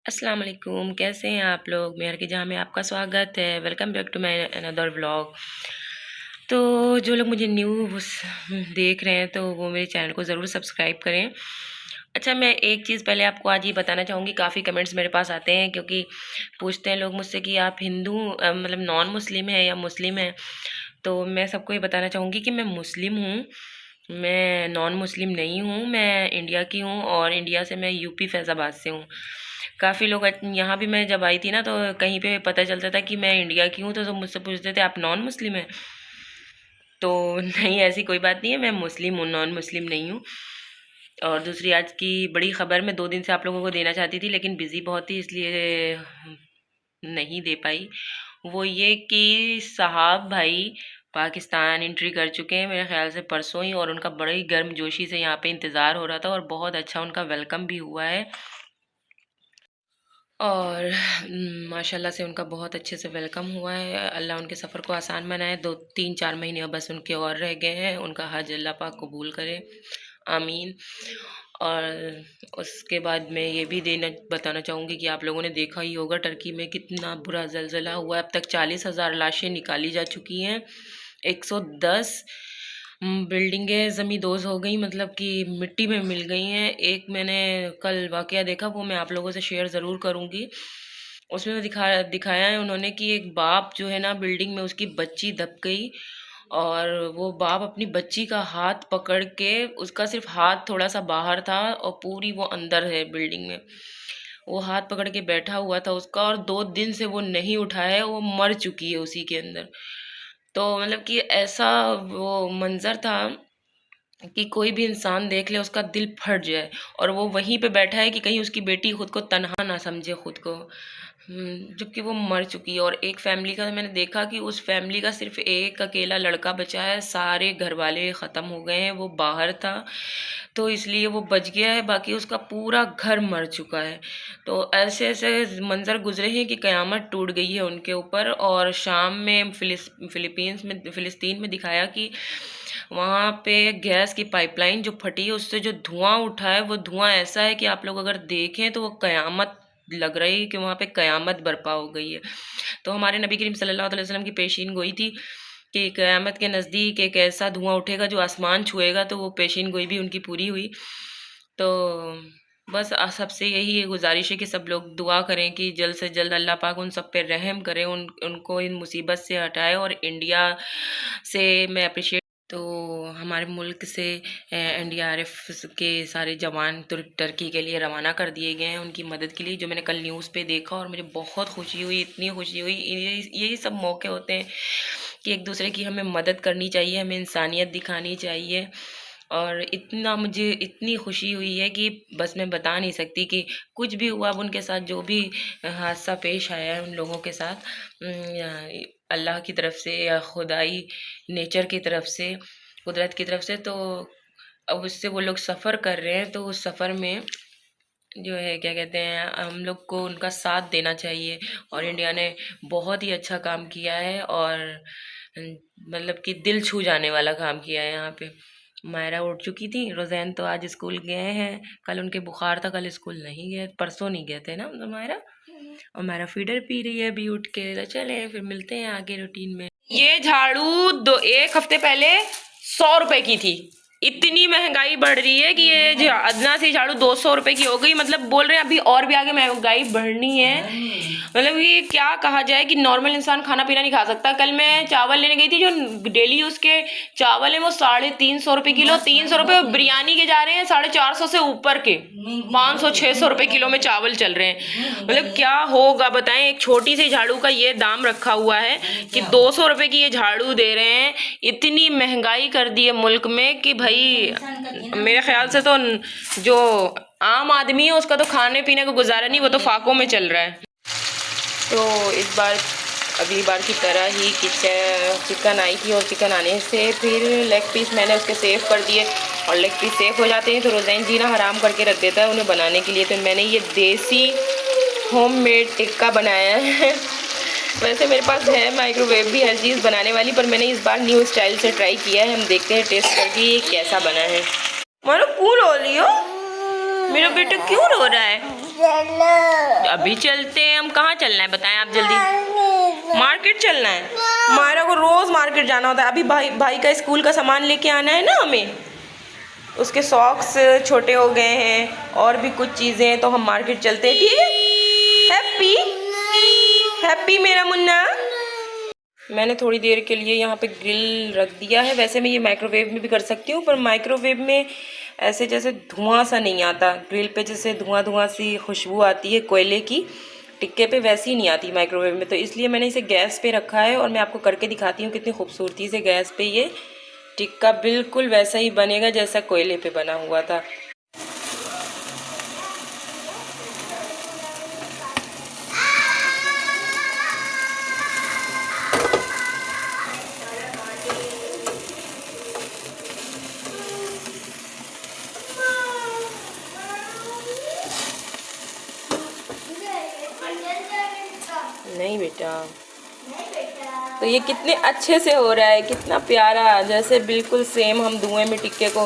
अस्सलाम वालेकुम, कैसे हैं आप लोग। मेहर की जहाँ में आपका स्वागत है। Welcome back to my another vlog. तो जो लोग मुझे न्यू देख रहे हैं तो वो मेरे चैनल को ज़रूर सब्सक्राइब करें। अच्छा, मैं एक चीज़ पहले आपको आज ये बताना चाहूँगी। काफ़ी कमेंट्स मेरे पास आते हैं क्योंकि पूछते हैं लोग मुझसे कि आप हिंदू मतलब नॉन मुस्लिम है या मुस्लिम है। तो मैं सबको ये बताना चाहूँगी कि मैं मुस्लिम हूँ, मैं नॉन मुस्लिम नहीं हूँ। मैं इंडिया की हूँ और इंडिया से मैं यूपी फैज़ाबाद से हूँ। काफ़ी लोग यहाँ भी मैं जब आई थी ना तो कहीं पे पता चलता था कि मैं इंडिया की हूँ तो सब मुझसे पूछते थे आप नॉन मुस्लिम हैं। तो नहीं, ऐसी कोई बात नहीं है, मैं मुस्लिम हूँ, नॉन मुस्लिम नहीं हूँ। और दूसरी आज की बड़ी ख़बर मैं 2 दिन से आप लोगों को देना चाहती थी लेकिन बिज़ी बहुत थी इसलिए नहीं दे पाई। वो ये कि साहब भाई पाकिस्तान एंट्री कर चुके हैं मेरे ख़्याल से परसों ही, और उनका बड़ी गर्मजोशी से यहाँ पे इंतज़ार हो रहा था और बहुत अच्छा उनका वेलकम भी हुआ है। और माशाल्लाह से उनका बहुत अच्छे से वेलकम हुआ है। अल्लाह उनके सफ़र को आसान बनाए। 2-3-4 महीने अब बस उनके और रह गए हैं। उनका हज अल्लाह पाक कबूल करे, आमीन। और उसके बाद मैं ये भी बताना चाहूँगी कि आप लोगों ने देखा ही होगा टर्की में कितना बुरा ज़लज़ला हुआ है। अब तक 40,000 लाशें निकाली जा चुकी हैं। 110 बिल्डिंगें ज़मींदोज़ हो गई, मतलब कि मिट्टी में मिल गई हैं। एक मैंने कल वाक़या देखा, वो मैं आप लोगों से शेयर ज़रूर करूँगी। उसमें वो दिखाया है उन्होंने कि एक बाप जो है ना बिल्डिंग में, उसकी बच्ची दब गई और वो बाप अपनी बच्ची का हाथ पकड़ के, उसका सिर्फ हाथ थोड़ा सा बाहर था और पूरी वो अंदर है बिल्डिंग में। वो हाथ पकड़ के बैठा हुआ था उसका, और 2 दिन से वो नहीं उठा है, वो मर चुकी है उसी के अंदर। तो मतलब कि ऐसा वो मंज़र था कि कोई भी इंसान देख ले उसका दिल फट जाए, और वो वहीं पे बैठा है कि कहीं उसकी बेटी खुद को तन्हा ना समझे खुद को। जबकि वो मर चुकी है। और एक फैमिली का मैंने देखा कि उस फैमिली का सिर्फ एक अकेला लड़का बचा है, सारे घर वाले ख़त्म हो गए हैं, वो बाहर था तो इसलिए वो बच गया है, बाकी उसका पूरा घर मर चुका है। तो ऐसे ऐसे मंज़र गुजरे हैं कि क़यामत टूट गई है उनके ऊपर। और शाम में फ़िलिस्तीन में दिखाया कि वहाँ पे गैस की पाइपलाइन जो फटी है उससे जो धुआं उठा है, वो धुआं ऐसा है कि आप लोग अगर देखें तो वो क़यामत लग रही है कि वहाँ पे क़यामत बर्पा हो गई है। तो हमारे नबी करीम सल्लल्लाहु अलैहि वसल्लम की पेशीन गोई थी कि क़यामत के नज़दीक एक ऐसा धुआं उठेगा जो आसमान छुएगा, तो वो पेशीन गोई भी उनकी पूरी हुई। तो बस सबसे यही गुजारिश है कि सब लोग दुआ करें कि जल्द से जल्द अल्लाह पाक उन सब पे रहम करे, उनको इन मुसीबत से हटाए। और इंडिया से मैं अप्रिशिएट, तो हमारे मुल्क से एनडीआरएफ के सारे जवान तुर्की के लिए रवाना कर दिए गए हैं उनकी मदद के लिए, जो मैंने कल न्यूज़ पे देखा और मुझे बहुत खुशी हुई, इतनी खुशी हुई। यही सब मौके होते हैं कि एक दूसरे की हमें मदद करनी चाहिए, हमें इंसानियत दिखानी चाहिए। और इतना मुझे इतनी खुशी हुई है कि बस मैं बता नहीं सकती कि कुछ भी हुआ अब उनके साथ, जो भी हादसा पेश आया है उन लोगों के साथ, अल्लाह की तरफ से या खुदाई नेचर की तरफ से, कुदरत की तरफ से, तो अब उससे वो लोग सफ़र कर रहे हैं। तो उस सफ़र में जो है क्या कहते हैं, हम लोग को उनका साथ देना चाहिए। और इंडिया ने बहुत ही अच्छा काम किया है और मतलब कि दिल छू जाने वाला काम किया है। यहाँ पे मायरा उठ चुकी थी, रोज़ैन तो आज स्कूल गए हैं, कल उनके बुखार था, कल स्कूल नहीं गए, परसों नहीं गए थे ना मायरा। और मायरा फीडर पी रही है अभी उठ के। तो चले फिर मिलते हैं आगे रूटीन में। ये झाड़ू एक हफ्ते पहले 100 रुपए की थी। इतनी महंगाई बढ़ रही है कि ये अदना सी झाड़ू 200 रुपए की हो गई। मतलब बोल रहे हैं अभी और भी आगे महंगाई बढ़नी है। मतलब ये क्या कहा जाए कि नॉर्मल इंसान खाना पीना नहीं खा सकता। कल मैं चावल लेने गई थी, जो डेली यूज के चावल है वो 350 रुपए किलो, 300 रुपए। बिरयानी के जा रहे हैं 450 से ऊपर के, 500-600 रुपए किलो में चावल चल रहे हैं। मतलब क्या होगा बताएं। एक छोटी सी झाड़ू का ये दाम रखा हुआ है कि 200 रुपए की ये झाड़ू दे रहे हैं। इतनी महंगाई कर दी है मुल्क में कि भाई मेरे ख्याल से तो जो आम आदमी है उसका तो खाने पीने का गुजारा नहीं, वो तो फाकों में चल रहा है। तो इस बार अगली बार की तरह ही चिकन आई थी, और चिकन आने से फिर लेग पीस मैंने उसके सेव कर दिए। और लेग पीस सेव हो जाते हैं तो रोज़ैन जी ना हराम करके रख देता है उन्हें बनाने के लिए। तो मैंने ये देसी होममेड टिक्का बनाया है। वैसे मेरे पास है माइक्रोवेव भी हर चीज़ बनाने वाली, पर मैंने इस बार न्यू स्टाइल से ट्राई किया है। हम देखते हैं टेस्ट करके ये कैसा बना है। मानो क्यों रो रही हो मेरा बेटा, क्यों रो रहा है? अभी चलते हैं। हम कहाँ चलना है बताएं आप जल्दी। मार्केट चलना है। मायरा को रोज़ मार्केट जाना होता है। अभी भाई का स्कूल का सामान लेके आना है ना हमें। उसके सॉक्स छोटे हो गए हैं और भी कुछ चीज़ें, तो हम मार्केट चलते हैं। ठीक है हैप्पी हैप्पी मेरा मुन्ना। मैंने थोड़ी देर के लिए यहाँ पे ग्रिल रख दिया है। वैसे मैं ये माइक्रोवेव में भी कर सकती हूँ, पर माइक्रोवेव में ऐसे जैसे धुआं सा नहीं आता। ग्रिल पे जैसे धुआं धुआं सी खुशबू आती है कोयले की, टिक्के पे वैसी नहीं आती माइक्रोवेव में। तो इसलिए मैंने इसे गैस पे रखा है और मैं आपको करके दिखाती हूँ कितनी खूबसूरती से गैस पे ये टिक्का बिल्कुल वैसा ही बनेगा जैसा कोयले पे बना हुआ था। नहीं बेटा, तो ये कितने अच्छे से हो रहा है, कितना प्यारा, जैसे बिल्कुल सेम हम धुएं में टिक्के को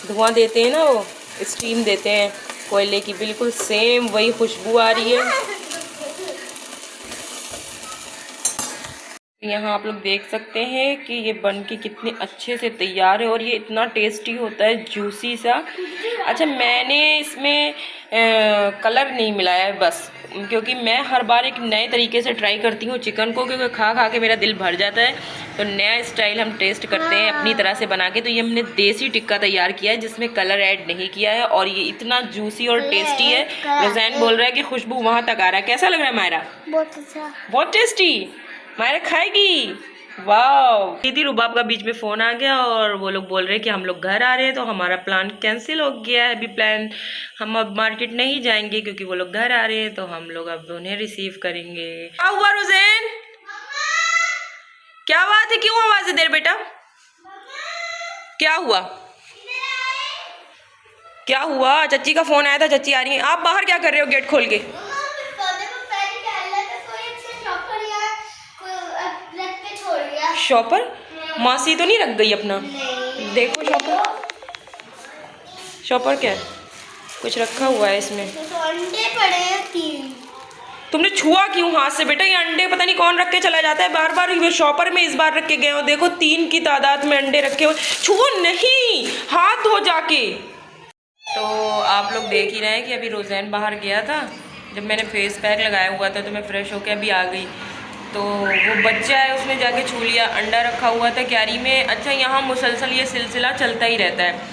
धुआं देते हैं ना, वो स्टीम देते हैं कोयले की, बिल्कुल सेम वही खुशबू आ रही है। यहाँ आप लोग देख सकते हैं कि ये बन के कितने अच्छे से तैयार है और ये इतना टेस्टी होता है, जूसी सा। अच्छा, मैंने इसमें कलर नहीं मिलाया है बस, क्योंकि मैं हर बार एक नए तरीके से ट्राई करती हूँ चिकन को, क्योंकि खा खा के मेरा दिल भर जाता है। तो नया स्टाइल हम टेस्ट करते हैं अपनी तरह से बना के। तो ये हमने देसी टिक्का तैयार किया है जिसमें कलर ऐड नहीं किया है, और ये इतना जूसी और टेस्टी है। रोज़ैन बोल रहा है कि खुशबू वहाँ तक आ रहा है। कैसा लग रहा है मायरा? बहुत अच्छा, बहुत टेस्टी। मायरा खाएगी? वाह। दीदी रुबाब का बीच में फ़ोन आ गया और वो लोग बोल रहे हैं कि हम लोग घर आ रहे हैं, तो हमारा प्लान कैंसिल हो गया है। अभी प्लान हम अब मार्केट नहीं जाएंगे क्योंकि वो लोग घर आ रहे हैं, तो हम लोग अब उन्हें रिसीव करेंगे। क्या हुआ रोज़ैन? क्या बात है, क्यों आवाज़ दे रहे बेटा? क्या हुआ? क्या हुआ? चच्ची का फ़ोन आया था, चच्ची आ रही है। आप बाहर क्या कर रहे हो गेट खोल के? शॉपर? मासी तो नहीं रख गई अपना? देखो शॉपर, शॉपर क्या है? कुछ रखा हुआ है इसमें। तो अंडे पड़े हैं 3। तुमने छुआ क्यों हाथ से बेटा? ये अंडे पता नहीं कौन रख के चला जाता है, बार बार शॉपर में इस बार रख के गए हो। देखो 3 की तादाद में अंडे रखे हुए। छुओ नहीं, हाथ धो जाके। तो आप लोग देख ही रहे हैं कि अभी रोज़ैन बाहर गया था। जब मैंने फेस पैक लगाया हुआ था तो मैं फ़्रेश होकर अभी आ गई, तो वो बच्चा है उसने जाके छू लिया। अंडा रखा हुआ था क्यारी में। अच्छा, यहाँ मुसलसल ये सिलसिला चलता ही रहता है।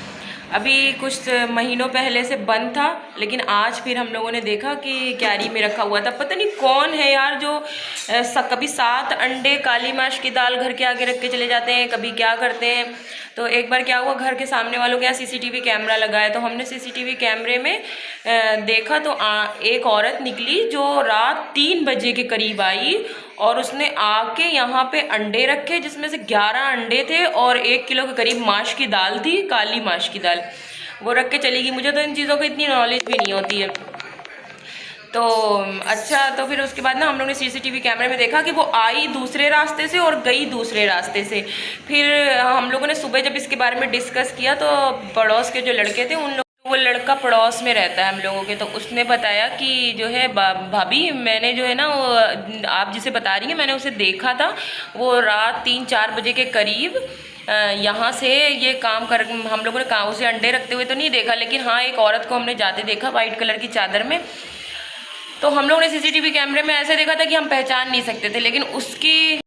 अभी कुछ महीनों पहले से बंद था, लेकिन आज फिर हम लोगों ने देखा कि क्यारी में रखा हुआ था। पता नहीं कौन है यार जो कभी 7 अंडे काली माश की दाल घर के आगे रख के चले जाते हैं, कभी क्या करते हैं। तो एक बार क्या हुआ, घर के सामने वालों के यहाँ सीसीटीवी कैमरा लगा है, तो हमने सीसीटीवी कैमरे में देखा तो एक औरत निकली जो रात 3 बजे के करीब आई और उसने आके यहाँ पे अंडे रखे, जिसमें से 11 अंडे थे और 1 किलो के करीब माश की दाल थी, काली माश की दाल। वो रख के चली गई। मुझे तो इन चीज़ों की इतनी नॉलेज भी नहीं होती है। तो अच्छा, तो फिर उसके बाद ना हम लोग ने सीसीटीवी कैमरे में देखा कि वो आई दूसरे रास्ते से और गई दूसरे रास्ते से। फिर हम लोगों ने सुबह जब इसके बारे में डिस्कस किया तो पड़ोस के जो लड़के थे उन लोग, वो लड़का पड़ोस में रहता है हम लोगों के, तो उसने बताया कि जो है भाभी, मैंने जो है ना वो आप जिसे बता रही हैं मैंने उसे देखा था। वो रात 3-4 बजे के करीब यहाँ से ये काम कर, हम लोगों ने काऊ से अंडे रखते हुए तो नहीं देखा, लेकिन हाँ एक औरत को हमने जाते देखा वाइट कलर की चादर में। तो हम लोगों ने सीसीटीवी कैमरे में ऐसे देखा था कि हम पहचान नहीं सकते थे, लेकिन उसके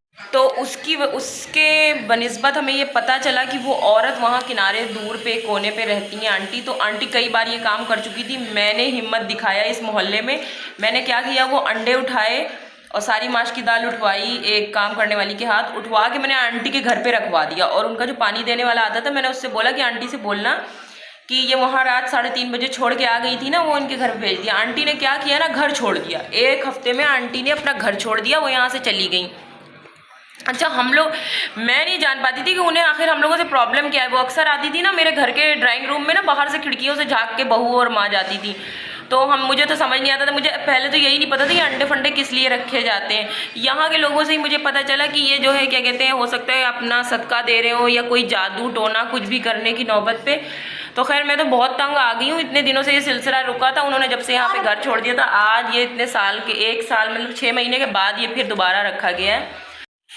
बनिस्बत हमें ये पता चला कि वो औरत वहाँ किनारे दूर पे कोने पे रहती हैं आंटी। तो आंटी कई बार ये काम कर चुकी थी। मैंने हिम्मत दिखाया इस मोहल्ले में। मैंने क्या किया, वो अंडे उठाए और सारी माश की दाल उठवाई, एक काम करने वाली के हाथ उठवा के मैंने आंटी के घर पे रखवा दिया। और उनका जो पानी देने वाला आता था, मैंने उससे बोला कि आंटी से बोलना कि ये वहाँ रात 3:30 बजे छोड़ के आ गई थी ना, वो उनके घर भेज दिया। आंटी ने क्या किया ना, घर छोड़ दिया। 1 हफ्ते में आंटी ने अपना घर छोड़ दिया, वो यहाँ से चली गई। अच्छा, मैं नहीं जान पाती थी कि उन्हें आखिर हम लोगों से प्रॉब्लम क्या है। वो अक्सर आती थी ना मेरे घर के ड्राइंग रूम में ना, बाहर से खिड़कियों से झाँक के बहू और माँ जाती थी। तो मुझे तो समझ नहीं आता था। मुझे पहले तो यही नहीं पता था कि अंडे फंडे किस लिए रखे जाते हैं। यहाँ के लोगों से ही मुझे पता चला कि ये जो है क्या कहते हैं, हो सकता है अपना सदका दे रहे हो या कोई जादू टोना कुछ भी करने की नौबत पे। तो खैर मैं तो बहुत तंग आ गई हूँ, इतने दिनों से ये सिलसिला रुका था, उन्होंने जब से यहाँ पे घर छोड़ दिया था, आज ये इतने साल के 1 साल मतलब 6 महीने के बाद ये फिर दोबारा रखा गया है।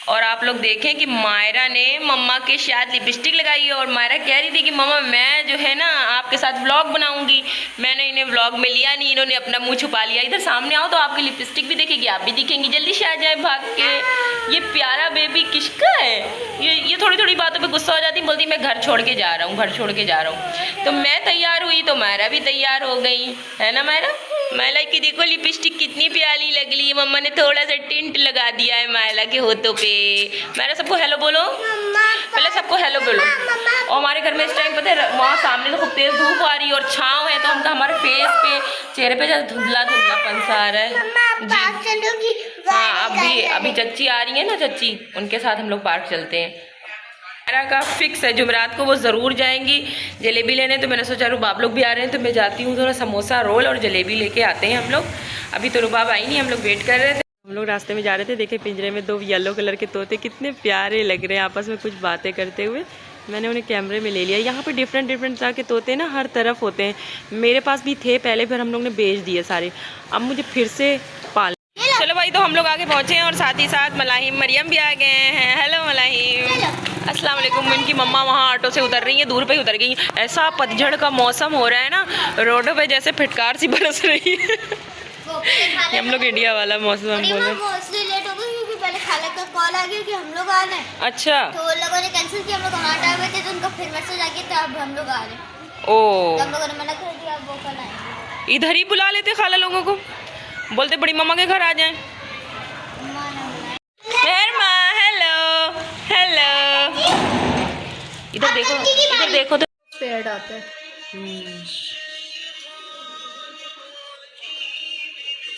और आप लोग देखें कि मायरा ने मम्मा के साथ लिपस्टिक लगाई है और मायरा कह रही थी कि मम्मा मैं जो है ना आपके साथ व्लॉग बनाऊंगी। मैंने इन्हें व्लॉग में लिया नहीं, इन्होंने अपना मुंह छुपा लिया। इधर सामने आओ तो आपकी लिपस्टिक भी देखेगी, आप भी दिखेंगी, जल्दी से आ जाए भाग के। ये प्यारा बेबी किसका है? ये थोड़ी थोड़ी बातों पे गुस्सा हो जाती, बोलती मैं घर छोड़ के जा रहा हूँ, घर छोड़ के जा रहा हूँ। तो मैं तैयार हुई तो मायरा भी तैयार हो गई, है ना मायरा? मायला की देखो लिपस्टिक कितनी प्यारी लग रही है, मम्मा ने थोड़ा सा टिंट लगा दिया है मायला के होठों पे। मायरा सबको हेलो बोलो, पहले सबको हेलो बोलो। और हमारे घर में इस टाइम पता है वहाँ सामने तो खूब तेज धूप आ रही है और छाँव है, तो हमका हमारे फेस पे चेहरे पे जैसे धुंधला धुंधलापन सा आ रहा है जी। हाँ अभी चच्ची आ रही है ना, चच्ची उनके साथ हम लोग पार्क चलते हैं। मायरा का फिक्स है जुमेरात को वो ज़रूर जाएंगी जलेबी लेने, तो मैंने सोचा रुबाब लोग भी आ रहे हैं तो मैं जाती हूँ, थोड़ा समोसा रोल और जलेबी लेके आते हैं हम लोग। अभी तो रुबाब आई नहीं, हम लोग वेट कर रहे थे। हम लोग रास्ते में जा रहे थे, देखे पिंजरे में 2 येलो कलर के तोते कितने प्यारे लग रहे हैं आपस में कुछ बातें करते हुए। मैंने उन्हें कैमरे में ले लिया। यहाँ पे डिफरेंट तरह के तोते ना हर तरफ होते हैं, मेरे पास भी थे पहले, फिर हम लोग ने बेच दिए सारे, अब मुझे फिर से पाल। चलो भाई, तो हम लोग आगे पहुँचे हैं और साथ ही साथ मलाहिम मरियम भी आ गए हैं। हेलो मलाहिम, अस्सलाम वालेकुम। इनकी मम्मा वहाँ ऑटो से उतर रही है, दूर पे ही उतर गई। ऐसा पतझड़ का मौसम हो रहा है ना, रोडों पे जैसे फिटकार सी बरस रही है। हम लोग इंडिया वाला मौसम हम बोल रहे हैं। लेट हो गई क्योंकि पहले खाला का कॉल आ गया कि हम लोग आ रहे हैं। अच्छा, तो लोगों ने कैंसिल किया, हम लोग वहाँ टाइम में थे तो उनका फिर मैसेज आ गया था अब हम लोग आ रहे हैं। ओ, तो हम लोगों ने मना कर दिया, अब वो कल आएंगे। इधर ही बुला लेते खाला लोगों को, बोलते बड़ी मम्मा के घर आ जाएं। हेलो हेलो, इधर देखो तो पेड़ आते हैं।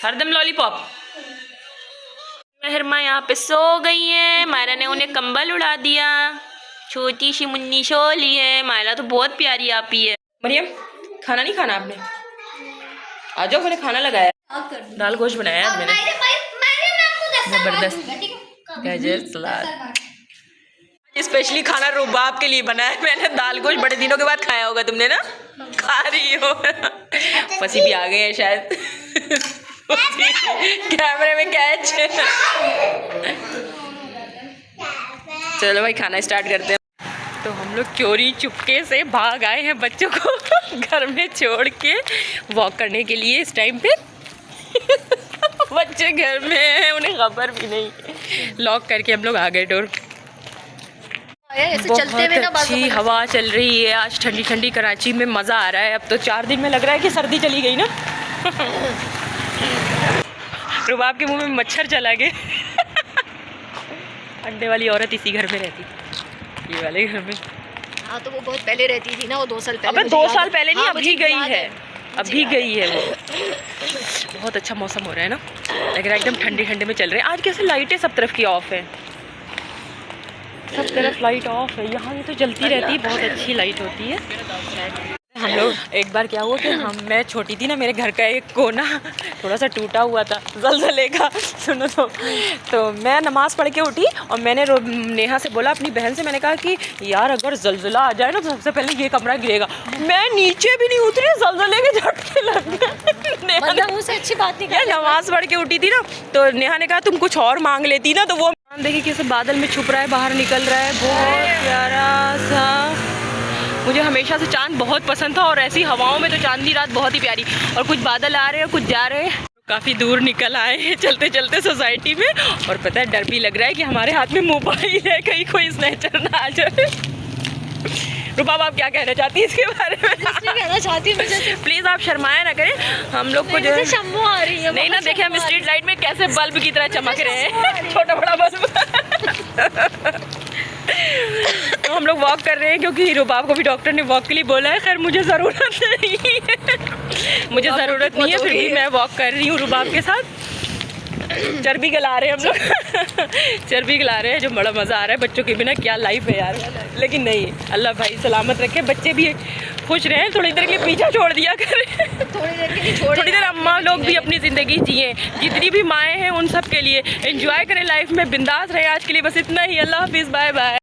हरदम लॉलीपॉप। मेहरमा यहाँ पे सो गई है, मायरा ने उन्हें कंबल उड़ा दिया, छोटी सी मुन्नी सो ली है। मायरा तो बहुत प्यारी आपी है। मरियम खाना नहीं खाना आपने? आ जाओ, मैंने खाना लगाया, दाल गोश्त बनाया है मैंने, जबरदस्त गाजर सलाद। स्पेशली खाना रुबाब के लिए बनाया है मैंने, दाल गोश्त बड़े दिनों के बाद खाया होगा तुमने ना, खा रही हो। पसी भी आ गए हैं शायद कैमरे में कैच। चलो भाई खाना स्टार्ट करते हैं। तो हम लोग चोरी चुपके से भाग आए हैं बच्चों को घर में छोड़ के वॉक करने के लिए इस टाइम पे। बच्चे घर में हैं, उन्हें खबर भी नहीं, लॉक करके हम लोग आ गए डोर। बहुत अच्छी हवा चल रही है आज, ठंडी ठंडी कराची में मज़ा आ रहा है। अब तो 4 दिन में लग रहा है कि सर्दी चली गई ना। रुबाब के मुंह में मच्छर चला गए। अंडे वाली औरत इसी घर में रहती, ये वाले घर में। हाँ तो वो बहुत पहले रहती थी ना, वो 2 साल पहले। अबे 2 साल पहले नहीं, अभी गई है, अभी गई है वो। बहुत अच्छा मौसम हो रहा है ना, लग रहा है एकदम ठंडे ठंडे में चल रहे हैं। आज कैसे लाइटें सब तरफ की ऑफ है, सब तरफ लाइट ऑफ है। यहाँ ये तो जलती रहती है, बहुत अच्छी लाइट होती है। हम लोग एक बार क्या हुआ कि मैं छोटी थी ना, मेरे घर का एक कोना थोड़ा सा टूटा हुआ था ज़लज़ले का। सुनो तो मैं नमाज़ पढ़ के उठी और मैंने नेहा से बोला, अपनी बहन से, मैंने कहा कि यार अगर ज़लज़ला आ जाए ना तो सबसे पहले ये कमरा गिरेगा। मैं नीचे भी नहीं उतरी, ज़लज़ले के झटके लग गए। नेहा ने मुझसे अच्छी बात नहीं की, नमाज़ पढ़ के उठी थी ना, तो नेहा ने कहा तुम कुछ और मांग लेती ना, तो वो देखिए कैसे बादल में छुप रहा है, बाहर निकल रहा है, बहुत प्यारा सा। मुझे हमेशा से चांद बहुत पसंद था और ऐसी हवाओं में तो चांदनी रात बहुत ही प्यारी। और कुछ बादल आ रहे हैं, कुछ जा रहे हैं। काफ़ी दूर निकल आए हैं चलते चलते सोसाइटी में, और पता है डर भी लग रहा है कि हमारे हाथ में मोबाइल है, कहीं कोई स्नैचर ना आ जाए। रुबाब आप क्या कहना चाहती है इसके बारे में? कहना चाहती हूँ प्लीज़ आप शर्माया ना करें, हम लोग को जो है शम्मू आ रही है नहीं ना, देखे हम स्ट्रीट लाइट में कैसे बल्ब की तरह चमक रहे हैं, छोटा बड़ा बल्ब। तो हम लोग वॉक कर रहे हैं क्योंकि रुबाब को भी डॉक्टर ने वॉक के लिए बोला है। खैर मुझे ज़रूरत नहीं है, मुझे ज़रूरत नहीं है, फिर भी मैं वॉक कर रही हूँ रुबाब के साथ। चर्बी गला रहे हैं हम लोग, चर्बी गला रहे हैं, जो बड़ा मज़ा आ रहा है। बच्चों के बिना क्या लाइफ है यार, लेकिन नहीं, अल्लाह भाई सलामत रखे, बच्चे भी खुश रहें। थोड़ी देर के लिए पीछा छोड़ दिया करें, थोड़ी देर अम्मा लोग भी अपनी ज़िंदगी जिए, जितनी भी माएँ हैं उन सब के लिए एंजॉय करें लाइफ में, बिंदास रहे। आज के लिए बस इतना ही, अल्लाह हाफिज़, बाय बाय।